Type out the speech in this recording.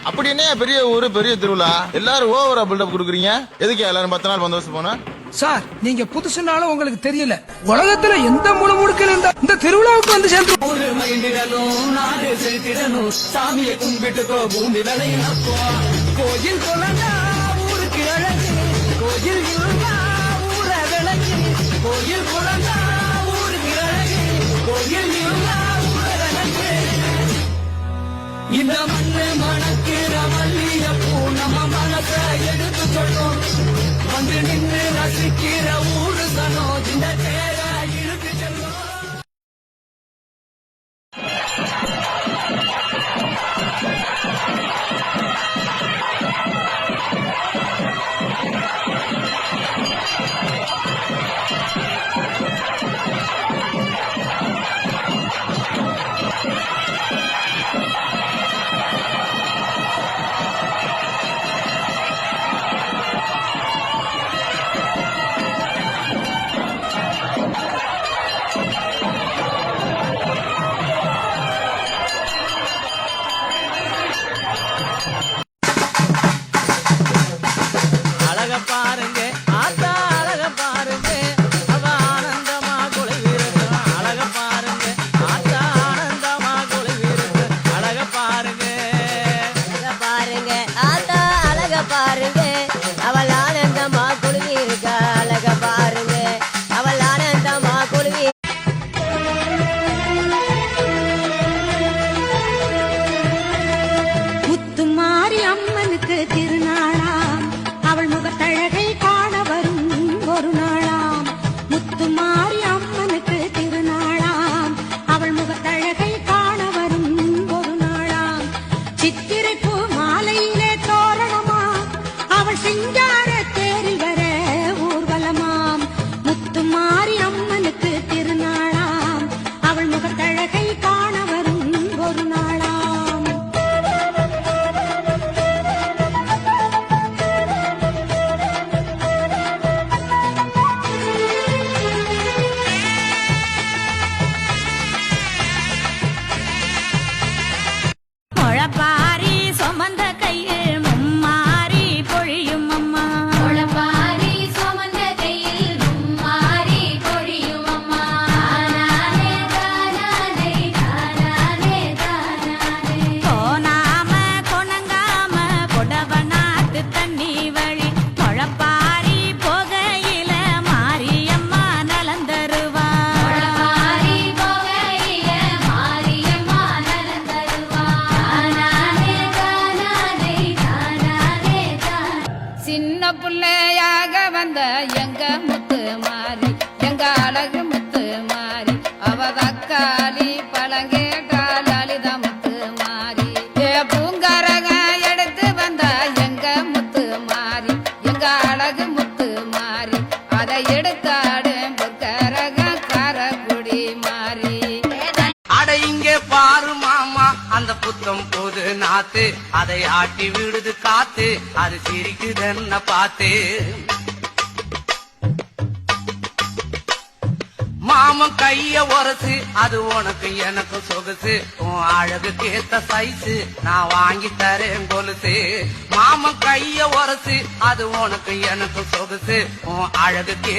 அப்படி என்ன பெரிய ஊரு பெரிய திருவிழா எல்லாரும் ஓவரா பில்டப் கொடுக்குறீங்க? எதுக்கு எல்லாரும் 10 நாள் பந்தோபஸ்து போனா? சார் நீங்க புதுசுனாலும் உங்களுக்கு தெரியல, உலகத்துல எந்த முழுமுடுக்கில் இருந்தா இந்த திருவிழாவுக்கு வந்து சேர்ந்து சாமியை கும்பிட்டுக்கோ, பூமி விளையாப்போ. கோயில் குழந்தா ஊருக்கு அழகு, கோயில் இருந்தா ஊர விளக்கு. கோயில் குழந்தா ஊருக்கு அழகு, கோயில் இருந்தா ஊர விளக்கு. இந்த மண்ணு மணக்கிற மல்லியப்பூ நம்ம மனச எடுத்து சொல்லும். வந்து நின்று ரசிக்கிற ஊரு சனம் இந்த தேர இழுத்து செல்லும். பாருங்க ஆத்தா அழக பாருங்க, அவ ஆனந்தமா குலைவிருக்கு. அழக பாருங்க ஆத்தா ஆனந்தமா குலைவிருக்கு. அழக பாருங்க பாருங்க ஆத்தா அழக பாருங்க, அவள் ஆனந்தமா குலுங்கி இருக்க. அழக பாருங்க அவள் ஆனந்தமா குலுங்கி. முத்துமாரி அம்மனுக்கு திருநாளாம், அவள் முகத்தழகை காண வரும் ஒரு நாளாம். முத்துமாரி அம்மனுக்கு திருநாளாம், அவள் முகத்தழகை காண வரும் ஒரு நாளாம். சித்திரை பூ மாலையிலே தோரணமா, அவள் சிங்கார தேரில் வர ஊர்வலமாம். முத்துமாரி அம்மனுக்கு திருநாளாம், அவள் முகத்தழகை காண வரும் ஒரு நாளாம். முழப்பாரி சுமந்த கையில் மும்மாரி பொழியும் அம்மா. முழப்பாரி சுமந்த கையில் மும்மாரி பொழியும் அம்மா. தானானே தானானே தானானே தானானே. போனாம கொணங்காம புடவனாத்து தண்ணி வழி. முழப்பாரி போகையில மாரியம்மா நலந்தருவா. முழப்பாரி போகையில மாரியம்மா நலந்தருவா. சின்ன புள்ளையாக வந்த எங்க முத்து மாறி, எங்க அழகு முத்து மாறி, அவ தக்காளி பழங்கேட்டால் அழித முத்து மாறி. பூங்கரக எடுத்து வந்த எங்க முத்து மாறி, எங்க அழகு முத்து மாறி, அதை எடுத்தாடு புக்கரக காரக்குடி மாறி. அட இங்கே பாரு மாமா அந்த புத்தம் போது நாத்து, அதை ஆட்டி விடுது காத்து, அது சிரிக்குதுன்ன பார்த்து. மாமன் கைய உரசு, அது உனக்கு எனக்கு சொகுசு. உன் அழகுக்கு ஏத்த சைஸு நான் வாங்கி தரேன் கொலுசு. மாமன் கைய உரசு, அது உனக்கு எனக்கு சொகுசு. உன் அழகுக்கு